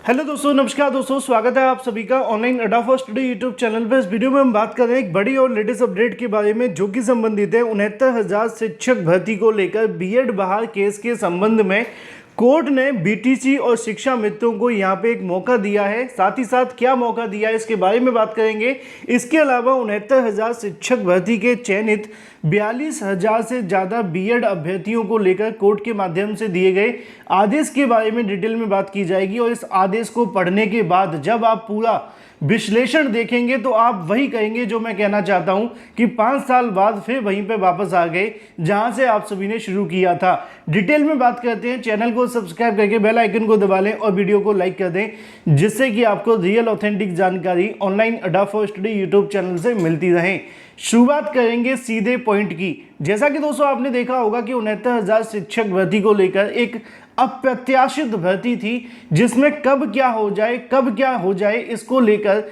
Hello दोस्तों, नमस्कार दोस्तों, स्वागत है आप सभी का ऑनलाइन अड्डा फॉर स्टडी यूट्यूब चैनल पर। इस वीडियो में हम बात कर रहे हैं एक बड़ी और लेटेस्ट अपडेट के बारे में जो कि संबंधित है 69,000 शिक्षक भर्ती को लेकर बीएड बहाल केस के संबंध में। कोर्ट ने बीटीसी और शिक्षा मित्रों को यहाँ पे एक मौका दिया है, साथ ही साथ क्या मौका दिया है इसके बारे में बात करेंगे। इसके अलावा 69,000 शिक्षक भर्ती के चयनित 42,000 से ज़्यादा बीएड अभ्यर्थियों को लेकर कोर्ट के माध्यम से दिए गए आदेश के बारे में डिटेल में बात की जाएगी। और इस आदेश को पढ़ने के बाद जब आप पूरा विश्लेषण देखेंगे तो आप वही कहेंगे जो मैं कहना चाहता हूं कि 5 साल बाद फिर वहीं पे वापस आ गए जहां से आप सभी ने शुरू किया था। डिटेल में बात करते हैं। चैनल को सब्सक्राइब करके बेल आइकन को दबा लें और वीडियो को लाइक कर दें, जिससे कि आपको रियल ऑथेंटिक जानकारी ऑनलाइन अड्डा फॉर स्टडी यूट्यूब चैनल से मिलती रहे। शुरुआत करेंगे सीधे पॉइंट की। जैसा कि दोस्तों आपने देखा होगा कि 69,000 शिक्षक भर्ती को लेकर एक अप्रत्याशित भर्ती थी, जिसमें कब क्या हो जाए इसको लेकर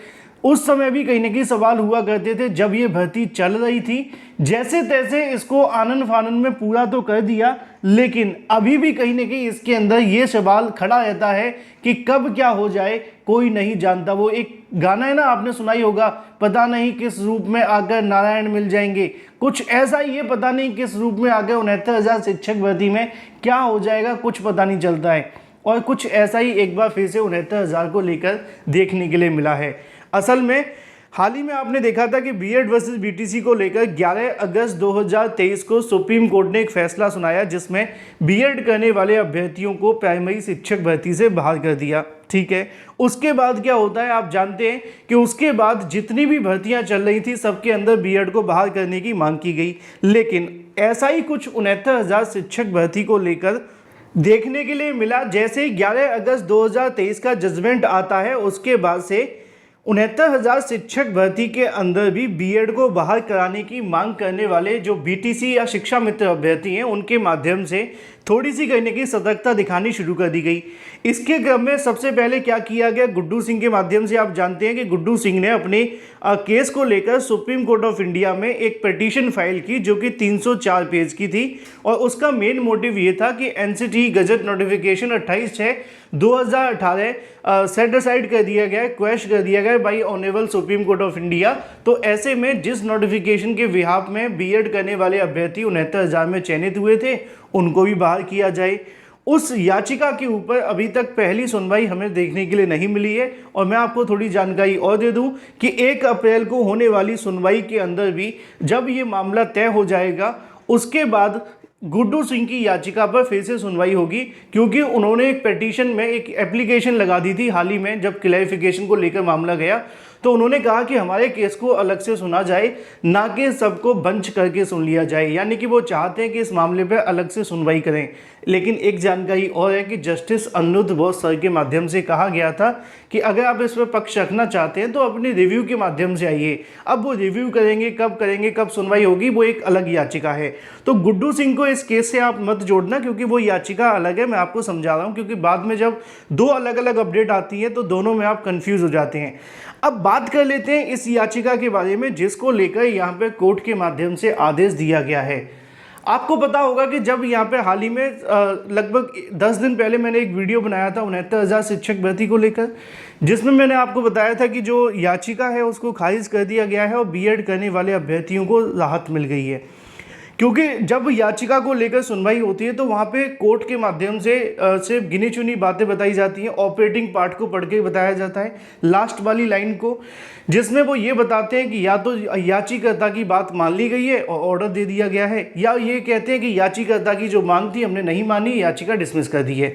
उस समय भी कहीं ना कहीं सवाल हुआ करते थे जब ये भर्ती चल रही थी। जैसे तैसे इसको आनन फानन में पूरा तो कर दिया, लेकिन अभी भी कहीं ना कहीं इसके अंदर ये सवाल खड़ा रहता है कि कब क्या हो जाए कोई नहीं जानता। वो एक गाना है ना, आपने सुना ही होगा, पता नहीं किस रूप में आकर नारायण मिल जाएंगे। कुछ ऐसा ही है, पता नहीं किस रूप में आकर 69,000 शिक्षक भर्ती में क्या हो जाएगा कुछ पता नहीं चलता है। और कुछ ऐसा ही एक बार फिर से 69,000 को लेकर देखने के लिए मिला है। असल में हाल ही में आपने देखा था कि बीएड वर्सेस बीटीसी को लेकर 11 अगस्त 2023 को सुप्रीम कोर्ट ने एक फैसला सुनाया, जिसमें बीएड करने वाले अभ्यर्थियों को प्राइमरी शिक्षक भर्ती से बाहर कर दिया। ठीक है, उसके बाद क्या होता है आप जानते हैं कि उसके बाद जितनी भी भर्तियां चल रही थी सबके अंदर बीएड को बाहर करने की मांग की गई। लेकिन ऐसा ही कुछ 69,000 शिक्षक भर्ती को लेकर देखने के लिए मिला। जैसे ही 11 अगस्त 2023 का जजमेंट आता है, उसके बाद से 69,000 शिक्षक भर्ती के अंदर भी बीएड को बाहर कराने की मांग करने वाले जो बीटीसी या शिक्षा मित्र अभ्यर्थी हैं, उनके माध्यम से थोड़ी सी कहीं ना कहीं सतर्कता दिखानी शुरू कर दी गई। इसके क्रम में सबसे पहले क्या किया गया, गुड्डू सिंह के माध्यम से आप जानते हैं कि गुड्डू सिंह ने अपने केस को लेकर सुप्रीम कोर्ट ऑफ इंडिया में एक पिटीशन फाइल की जो कि 304 पेज की थी। और उसका मेन मोटिव ये था कि NCT gazette notification 28/6/2018 set aside कर दिया गया, क्वैश कर दिया गया by honourable supreme court of India. तो ऐसे में जिस नोटिफिकेशन के बिहाफ में बीएड करने वाले अभ्यर्थी 69,000 में चयनित हुए थे, उनको भी बाहर किया जाए। उस याचिका के ऊपर अभी तक पहली सुनवाई हमें देखने के लिए नहीं मिली है। और मैं आपको थोड़ी जानकारी और दे दूं कि 1 अप्रैल को होने वाली सुनवाई के अंदर भी जब ये मामला तय हो जाएगा, उसके बाद गुड्डू सिंह की याचिका पर फिर से सुनवाई होगी, क्योंकि उन्होंने एक पिटीशन में एक एप्लीकेशन लगा दी थी हाल ही में जब क्लैरिफिकेशन को लेकर मामला गया। तो उन्होंने कहा कि हमारे केस को अलग से सुना जाए, ना कि सबको बंच करके सुन लिया जाए। यानी कि वो चाहते हैं कि इस मामले पर अलग से सुनवाई करें। लेकिन एक जानकारी और है कि जस्टिस अनिरुद्ध बोस सर के माध्यम से कहा गया था कि अगर आप इस पर पक्ष रखना चाहते हैं तो अपनी रिव्यू के माध्यम से आइए। अब वो रिव्यू करेंगे, कब सुनवाई होगी, वो एक अलग याचिका है। तो गुड्डू सिंह को इस केस से आप मत जोड़ना, क्योंकि वो याचिका अलग है। मैं आपको समझा रहा हूँ, क्योंकि बाद में जब 2 अलग अलग अपडेट आती है तो दोनों में आप कंफ्यूज हो जाते हैं। अब बात कर लेते हैं इस याचिका के बारे में, जिसको लेकर यहाँ पे कोर्ट के माध्यम से आदेश दिया गया है। आपको पता होगा कि जब यहाँ पे हाल ही में लगभग 10 दिन पहले मैंने एक वीडियो बनाया था 69,000 शिक्षक भर्ती को लेकर, जिसमें मैंने आपको बताया था कि जो याचिका है उसको खारिज कर दिया गया है और बीएड करने वाले अभ्यर्थियों को राहत मिल गई है। क्योंकि जब याचिका को लेकर सुनवाई होती है तो वहाँ पे कोर्ट के माध्यम से सिर्फ गिनी चुनी बातें बताई जाती हैं। ऑपरेटिंग पार्ट को पढ़ के बताया जाता है, लास्ट वाली लाइन को, जिसमें वो ये बताते हैं कि या तो याचिकाकर्ता की बात मान ली गई है और ऑर्डर दे दिया गया है, या ये कहते हैं कि याचिकाकर्ता की जो मांग थी हमने नहीं मानी, याचिका डिसमिस कर दी है।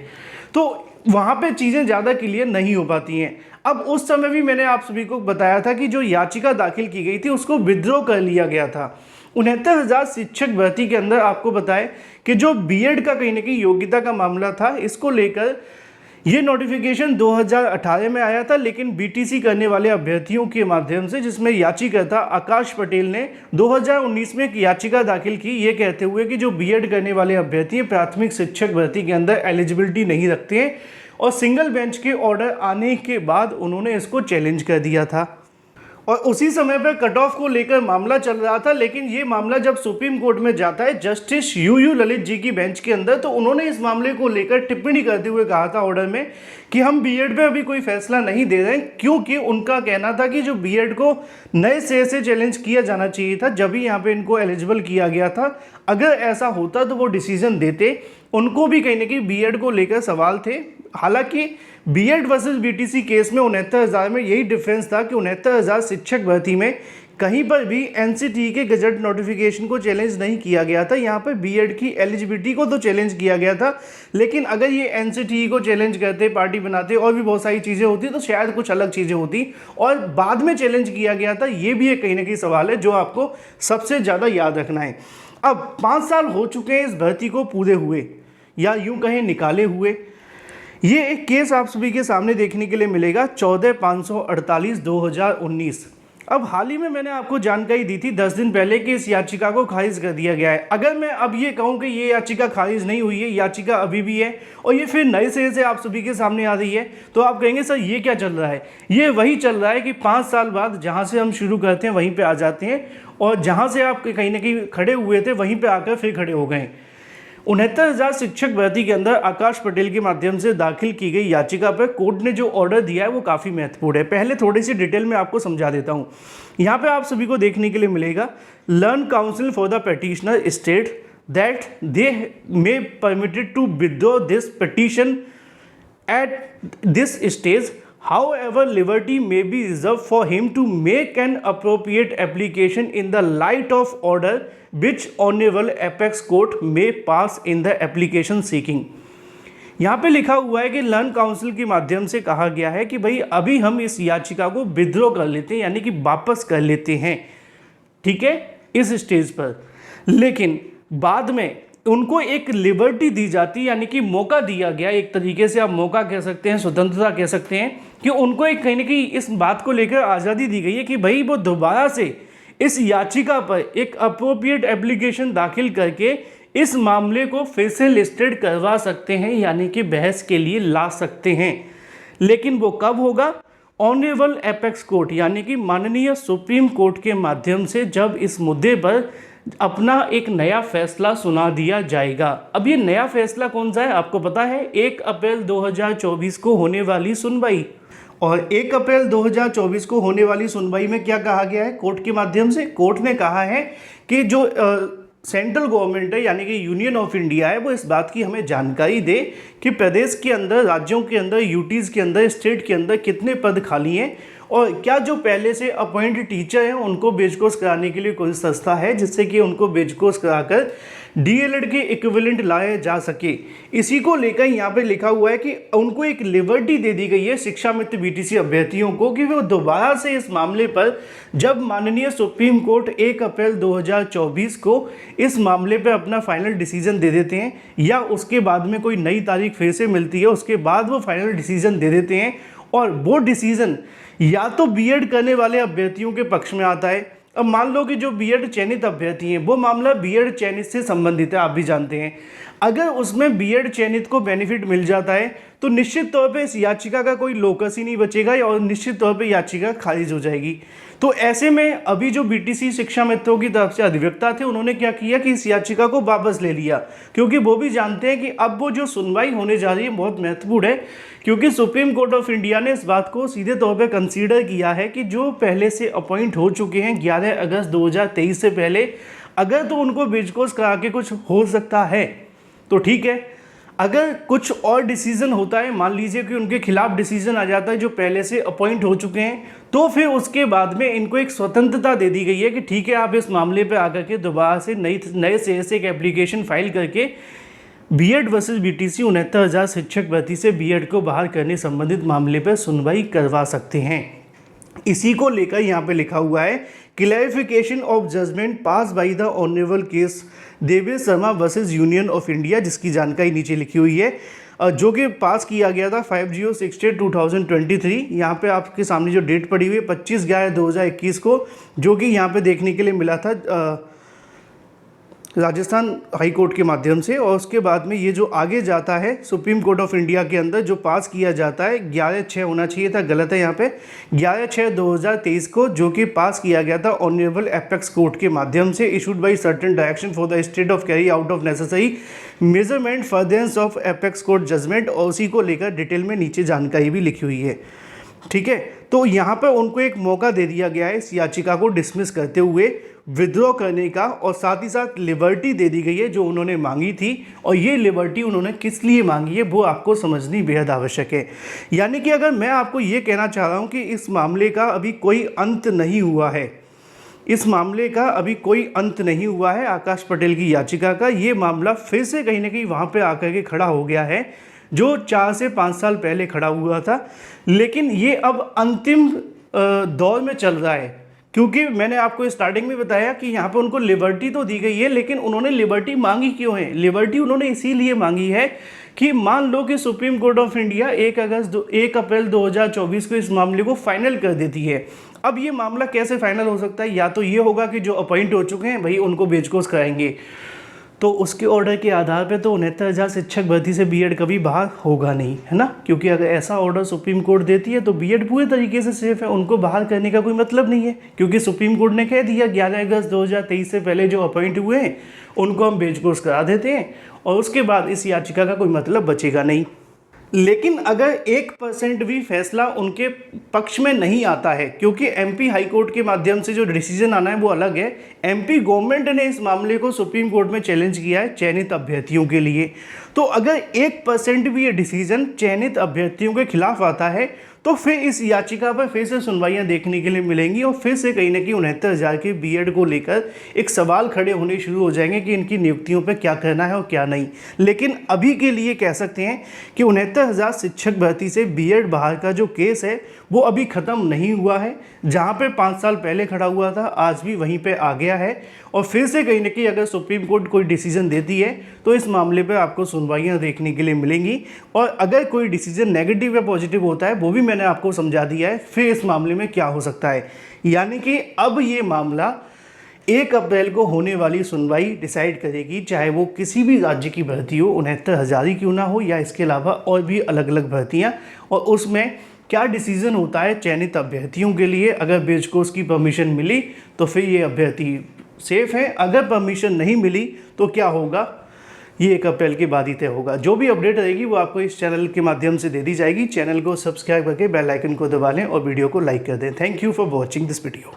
तो वहाँ पे चीज़ें ज़्यादा क्लियर नहीं हो पाती हैं। अब उस समय भी मैंने आप सभी को बताया था कि जो याचिका दाखिल की गई थी उसको विथड्रॉ कर लिया गया था। 69,000 शिक्षक भर्ती के अंदर आपको बताएं कि जो बीएड का कहीं ना कहीं योग्यता का मामला था, इसको लेकर ये नोटिफिकेशन 2018 में आया था, लेकिन बीटीसी करने वाले अभ्यर्थियों के माध्यम से, जिसमें याचिकाकर्ता आकाश पटेल ने 2019 में एक याचिका दाखिल की, ये कहते हुए कि जो बीएड करने वाले अभ्यर्थी प्राथमिक शिक्षक भर्ती के अंदर एलिजिबिलिटी नहीं रखते हैं। और सिंगल बेंच के ऑर्डर आने के बाद उन्होंने इसको चैलेंज कर दिया था। और उसी समय पर कट ऑफ को लेकर मामला चल रहा था, लेकिन ये मामला जब सुप्रीम कोर्ट में जाता है जस्टिस यू ललित जी की बेंच के अंदर, तो उन्होंने इस मामले को लेकर टिप्पणी करते हुए कहा था ऑर्डर में कि हम बीएड पे अभी कोई फैसला नहीं दे रहे हैं, क्योंकि उनका कहना था कि जो बीएड को नए सिरे से चैलेंज किया जाना चाहिए था, जब भी यहाँ पे इनको एलिजिबल किया गया था। अगर ऐसा होता तो वो डिसीजन देते। उनको भी कहीं ना कहीं बीएड को लेकर सवाल थे। हालांकि बीएड वर्सेस बीटीसी केस में 69,000 में यही डिफरेंस था कि 69,000 शिक्षक भर्ती में कहीं पर भी एनसीटी के गजट नोटिफिकेशन को चैलेंज नहीं किया गया था। यहाँ पर बीएड की एलिजिबिलिटी को तो चैलेंज किया गया था, लेकिन अगर ये एनसीटी को चैलेंज करते, पार्टी बनाते और भी बहुत सारी चीज़ें होती तो शायद कुछ अलग चीज़ें होती, और बाद में चैलेंज किया गया था। ये भी एक कहीं ना कहीं सवाल है जो आपको सबसे ज़्यादा याद रखना है। अब 5 साल हो चुके हैं इस भर्ती को पूरे हुए, या यूँ कहें निकाले हुए। ये एक केस आप सभी के सामने देखने के लिए मिलेगा 14,548/2019। अब हाल ही में मैंने आपको जानकारी दी थी 10 दिन पहले कि इस याचिका को खारिज कर दिया गया है। अगर मैं अब ये कहूँ कि ये याचिका खारिज नहीं हुई है, याचिका अभी भी है और ये फिर नए सिरे से आप सभी के सामने आ रही है, तो आप कहेंगे सर ये क्या चल रहा है। ये वही चल रहा है कि 5 साल बाद जहाँ से हम शुरू करते हैं वहीं पर आ जाते हैं, और जहाँ से आप कहीं ना कहीं खड़े हुए थे वहीं पर आकर फिर खड़े हो गए। 69,000 शिक्षक भर्ती के अंदर आकाश पटेल के माध्यम से दाखिल की गई याचिका पर कोर्ट ने जो ऑर्डर दिया है वो काफ़ी महत्वपूर्ण है। पहले थोड़ी सी डिटेल में आपको समझा देता हूँ। यहाँ पे आप सभी को देखने के लिए मिलेगा, learned counsel for the petitioner state that they may permitted to withdraw this petition at this stage, however liberty may be reserved for him to make an appropriate application in the light of order which honorable apex court may pass in the application seeking। यहाँ पे लिखा हुआ है कि learn council के माध्यम से कहा गया है कि भाई अभी हम इस याचिका को विथड्रॉ कर लेते हैं, यानी कि वापस कर लेते हैं, ठीक है, इस स्टेज पर। लेकिन बाद में उनको एक लिबर्टी दी जाती है, यानी कि मौका दिया गया, एक तरीके से आप मौका कह सकते हैं, स्वतंत्रता कह सकते हैं, कि उनको एक कहीं ना कहीं इस बात को लेकर आज़ादी दी गई है कि भाई वो दोबारा से इस याचिका पर एक अप्रोप्रिएट एप्लीकेशन दाखिल करके इस मामले को फिर से लिस्टेड करवा सकते हैं, यानी कि बहस के लिए ला सकते हैं। लेकिन वो कब होगा? ऑनरेबल एपेक्स कोर्ट, यानी कि माननीय सुप्रीम कोर्ट के माध्यम से जब इस मुद्दे पर अपना एक नया फैसला सुना दिया जाएगा। अब ये नया फैसला कौन सा है आपको पता है? 1 अप्रैल 2024 को होने वाली सुनवाई। और 1 अप्रैल 2024 को होने वाली सुनवाई में क्या कहा गया है कोर्ट के माध्यम से? कोर्ट ने कहा है कि जो सेंट्रल गवर्नमेंट है, यानी कि यूनियन ऑफ इंडिया है, वो इस बात की हमें जानकारी दे कि प्रदेश के अंदर, राज्यों के अंदर, यूटीज़ के अंदर, स्टेट के अंदर कितने पद खाली हैं, और क्या जो पहले से अपॉइंटेड टीचर हैं उनको बेच कोर्स कराने के लिए कोई संस्था है जिससे कि उनको बेच कोर्स कराकर डीएलएड के इक्विवेलेंट लाया जा सके। इसी को लेकर यहाँ पे लिखा हुआ है कि उनको एक लिबर्टी दे दी गई है शिक्षा मित्र बीटीसी अभ्यर्थियों को कि वो दोबारा से इस मामले पर, जब माननीय सुप्रीम कोर्ट 1 अप्रैल 2024 को इस मामले पर अपना फाइनल डिसीजन दे देते हैं, या उसके बाद में कोई नई तारीख फिर से मिलती है, उसके बाद वो फाइनल डिसीजन दे देते हैं, और वो डिसीजन या तो बीएड करने वाले अभ्यर्थियों के पक्ष में आता है। अब मान लो कि जो बीएड चयनित अभ्यर्थी हैं, वो मामला बीएड चयनित से संबंधित है, आप भी जानते हैं। अगर उसमें बीएड चयनित को बेनिफिट मिल जाता है तो निश्चित तौर पे इस याचिका का कोई लोकस ही नहीं बचेगा और निश्चित तौर पे याचिका खारिज हो जाएगी। तो ऐसे में अभी जो बीटीसी शिक्षा मित्रों की तरफ से अधिवक्ता थे, उन्होंने क्या किया कि इस याचिका को वापस ले लिया, क्योंकि वो भी जानते हैं कि अब वो जो सुनवाई होने जा रही है बहुत महत्वपूर्ण है, क्योंकि सुप्रीम कोर्ट ऑफ इंडिया ने इस बात को सीधे तौर पर कंसीडर किया है कि जो पहले से अपॉइंट हो चुके हैं 11 अगस्त 2023 से पहले, अगर तो उनको बेच कोर्स करा के कुछ हो सकता है तो ठीक है। अगर कुछ और डिसीजन होता है, मान लीजिए कि उनके खिलाफ डिसीजन आ जाता है जो पहले से अपॉइंट हो चुके हैं, तो फिर उसके बाद में इनको एक स्वतंत्रता दे दी गई है कि ठीक है, आप इस मामले पे आकर के दोबारा से नए सिरे से एक एप्लीकेशन फाइल करके बीएड वर्सेस बीटीसी 69,000 शिक्षक भर्ती से बीएड को बाहर करने संबंधित मामले पर सुनवाई करवा सकते हैं। इसी को लेकर यहाँ पे लिखा हुआ है clarification of judgment passed by the honourable case Devesh Sharma versus Union of India, जिसकी जानकारी नीचे लिखी हुई है, जो कि पास किया गया था 5068/2023। यहाँ पे आपके सामने जो डेट पड़ी हुई है 25/11/2021 को, जो कि यहाँ पे देखने के लिए मिला था राजस्थान हाई कोर्ट के माध्यम से, और उसके बाद में ये जो आगे जाता है सुप्रीम कोर्ट ऑफ इंडिया के अंदर जो पास किया जाता है 11/6 होना चाहिए था, गलत है यहाँ पे 11/6/2023 को, जो कि पास किया गया था ऑनरेबल एपेक्स कोर्ट के माध्यम से, issued by certain direction for the state of carry out of necessary measurement furtherance of apex court judgment, और उसी को लेकर डिटेल में नीचे जानकारी भी लिखी हुई है। ठीक है, तो यहाँ पर उनको एक मौका दे दिया गया है इस याचिका को डिसमिस करते हुए विथड्रॉ करने का, और साथ ही साथ लिबर्टी दे दी गई है जो उन्होंने मांगी थी, और ये लिबर्टी उन्होंने किस लिए मांगी है वो आपको समझनी बेहद आवश्यक है। यानी कि अगर मैं आपको ये कहना चाह रहा हूँ कि इस मामले का अभी कोई अंत नहीं हुआ है, इस मामले का अभी कोई अंत नहीं हुआ है आकाश पटेल की याचिका का, ये मामला फिर से कहीं ना कहीं वहाँ पर आकर के खड़ा हो गया है जो 4 से 5 साल पहले खड़ा हुआ था, लेकिन ये अब अंतिम दौर में चल रहा है। क्योंकि मैंने आपको स्टार्टिंग में बताया कि यहाँ पे उनको लिबर्टी तो दी गई है, लेकिन उन्होंने लिबर्टी मांगी क्यों है? लिबर्टी उन्होंने इसीलिए मांगी है कि मान लो कि सुप्रीम कोर्ट ऑफ इंडिया 1 अप्रैल 2024 को इस मामले को फाइनल कर देती है। अब ये मामला कैसे फाइनल हो सकता है? या तो ये होगा कि जो अपॉइंट हो चुके हैं भाई उनको बेचकोस कराएंगे, तो उसके ऑर्डर के आधार पे तो 69,000 शिक्षक भर्ती से बीएड कभी बाहर होगा नहीं, है ना। क्योंकि अगर ऐसा ऑर्डर सुप्रीम कोर्ट देती है तो बीएड पूरे तरीके से सेफ है, उनको बाहर करने का कोई मतलब नहीं है, क्योंकि सुप्रीम कोर्ट ने कह दिया 11 अगस्त 2023 से पहले जो अपॉइंट हुए हैं उनको हम बेच कोर्स करा देते हैं, और उसके बाद इस याचिका का कोई मतलब बचेगा नहीं। लेकिन अगर 1% भी फैसला उनके पक्ष में नहीं आता है, क्योंकि एमपी हाई कोर्ट के माध्यम से जो डिसीजन आना है वो अलग है, एमपी गवर्नमेंट ने इस मामले को सुप्रीम कोर्ट में चैलेंज किया है चयनित अभ्यर्थियों के लिए, तो अगर 1% भी ये डिसीजन चयनित अभ्यर्थियों के खिलाफ आता है तो फिर इस याचिका पर फिर से सुनवाइयां देखने के लिए मिलेंगी, और फिर से कहीं ना कहीं 69,000 के बीएड को लेकर एक सवाल खड़े होने शुरू हो जाएंगे कि इनकी नियुक्तियों पर क्या करना है और क्या नहीं। लेकिन अभी के लिए कह सकते हैं कि 69,000 शिक्षक भर्ती से बीएड बाहर का जो केस है वो अभी ख़त्म नहीं हुआ है। जहाँ पे 5 साल पहले खड़ा हुआ था आज भी वहीं पे आ गया है, और फिर से कहीं ना कहीं अगर सुप्रीम कोर्ट कोई डिसीजन देती है तो इस मामले पे आपको सुनवाइयाँ देखने के लिए मिलेंगी, और अगर कोई डिसीजन नेगेटिव या पॉजिटिव होता है वो भी मैंने आपको समझा दिया है फिर इस मामले में क्या हो सकता है। यानी कि अब ये मामला 1 अप्रैल को होने वाली सुनवाई डिसाइड करेगी, चाहे वो किसी भी राज्य की भर्ती हो, 69,000 ही क्यों ना हो या इसके अलावा और भी अलग अलग भर्तियाँ, और उसमें क्या डिसीजन होता है चयनित अभ्यर्थियों के लिए। अगर बेचकोस की परमिशन मिली तो फिर ये अभ्यर्थी सेफ है, अगर परमिशन नहीं मिली तो क्या होगा ये 1 अप्रैल के बाद ही तय होगा। जो भी अपडेट रहेगी वो आपको इस चैनल के माध्यम से दे दी जाएगी। चैनल को सब्सक्राइब करके बेल आइकन को दबा लें और वीडियो को लाइक कर दें। Thank you for watching this video.